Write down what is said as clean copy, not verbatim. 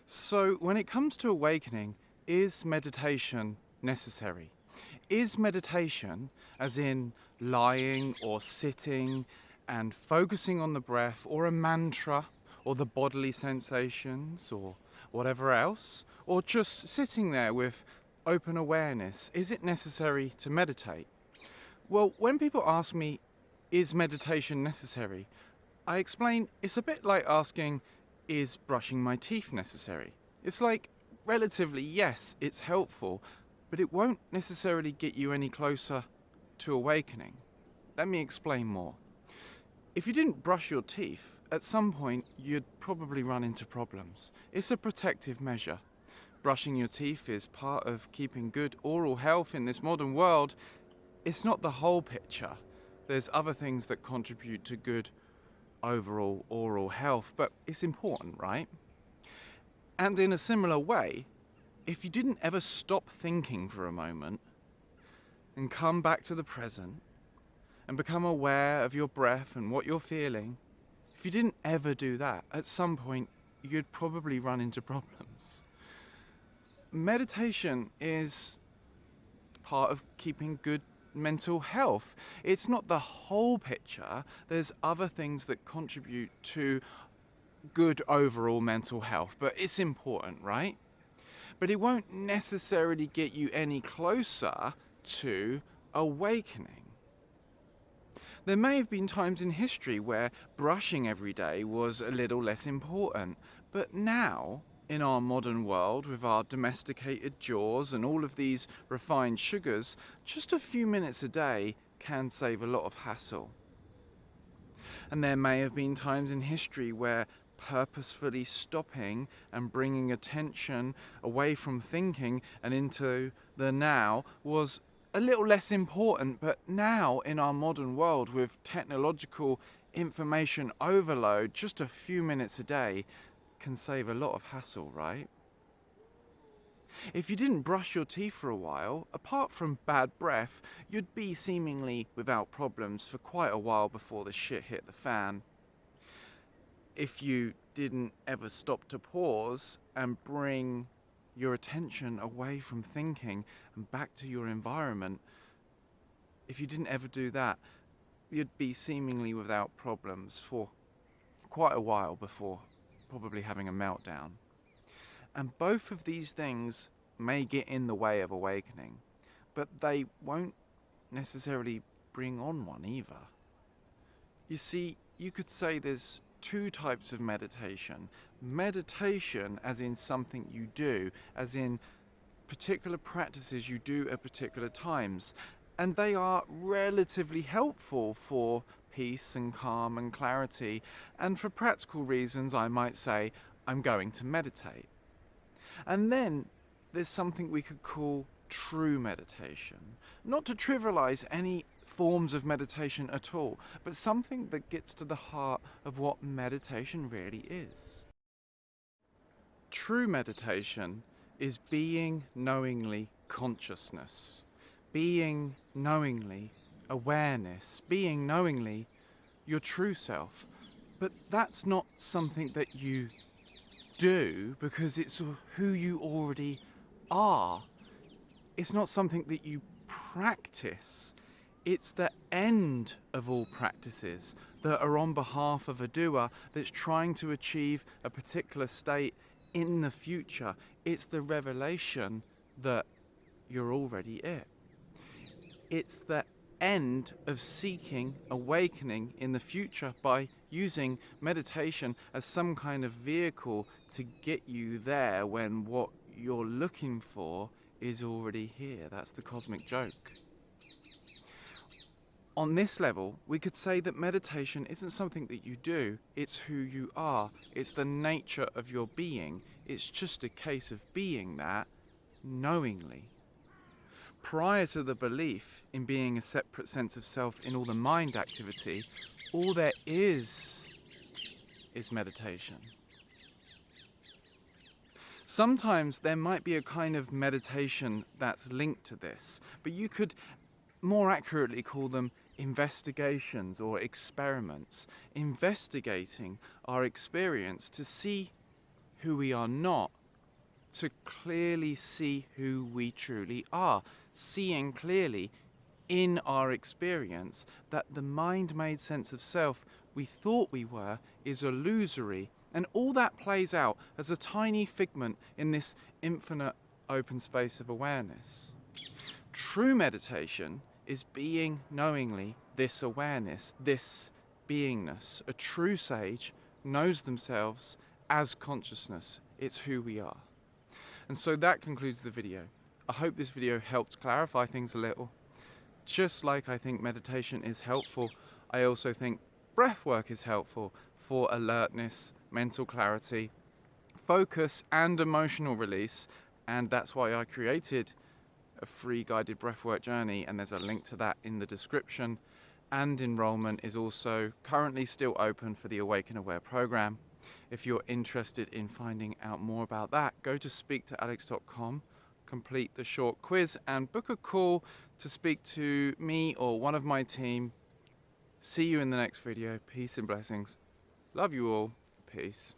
So, when it comes to awakening, is meditation necessary? Is meditation, as in lying or sitting and focusing on the breath, or a mantra, or the bodily sensations, or whatever else, or just sitting there with open awareness, is it necessary to meditate? Well, when people ask me, is meditation necessary? I explain it's a bit like asking, is brushing my teeth necessary? It's like, relatively, yes, it's helpful, but it won't necessarily get you any closer to awakening. Let me explain more. If you didn't brush your teeth, at some point you'd probably run into problems. It's a protective measure. Brushing your teeth is part of keeping good oral health in this modern world. It's not the whole picture. There's other things that contribute to good overall oral health, but it's important, right? And in a similar way, if you didn't ever stop thinking for a moment and come back to the present and become aware of your breath and what you're feeling, if you didn't ever do that, at some point you'd probably run into problems. Meditation is part of keeping good mental health. It's not the whole picture. There's other things that contribute to good overall mental health, but it's important, right? But it won't necessarily get you any closer to awakening. There may have been times in history where brushing every day was a little less important, but now, in our modern world, with our domesticated jaws and all of these refined sugars, just a few minutes a day can save a lot of hassle. And there may have been times in history where purposefully stopping and bringing attention away from thinking and into the now was a little less important, but now in our modern world with technological information overload, just a few minutes a day can save a lot of hassle, right? If you didn't brush your teeth for a while, apart from bad breath, you'd be seemingly without problems for quite a while before the shit hit the fan. If you didn't ever stop to pause and bring your attention away from thinking and back to your environment, if you didn't ever do that, you'd be seemingly without problems for quite a while before probably having a meltdown. And both of these things may get in the way of awakening, but they won't necessarily bring on one either. You see, you could say there's two types of meditation. Meditation as in something you do, as in particular practices you do at particular times, and they are relatively helpful for peace and calm and clarity, and for practical reasons I might say I'm going to meditate. And then there's something we could call true meditation. Not to trivialize any forms of meditation at all, but something that gets to the heart of what meditation really is. True meditation is being knowingly consciousness, being knowingly awareness, being knowingly your true self. But that's not something that you do because it's who you already are. It's not something that you practice. It's the end of all practices that are on behalf of a doer that's trying to achieve a particular state in the future. It's the revelation that you're already it. It's the end of seeking awakening in the future by using meditation as some kind of vehicle to get you there when what you're looking for is already here. That's the cosmic joke. On this level, we could say that meditation isn't something that you do, it's who you are. It's the nature of your being. It's just a case of being that knowingly. Prior to the belief in being a separate sense of self in all the mind activity, all there is meditation. Sometimes there might be a kind of meditation that's linked to this, but you could more accurately call them investigations or experiments, investigating our experience to see who we are not, to clearly see who we truly are, seeing clearly in our experience that the mind-made sense of self we thought we were is illusory, and all that plays out as a tiny figment in this infinite open space of awareness. True meditation is being knowingly this awareness, this beingness. A true sage knows themselves as consciousness. It's who we are. And so that concludes the video. I hope this video helped clarify things a little. Just like I think meditation is helpful, I also think breath work is helpful for alertness, mental clarity, focus and emotional release. And that's why I created a free guided breathwork journey, and there's a link to that in the description. And enrollment is also currently still open for the Awaken Aware program. If you're interested in finding out more about that, go to speaktoalex.com, complete the short quiz and book a call to speak to me or one of my team. See you in the next video. Peace and blessings. Love you all. Peace.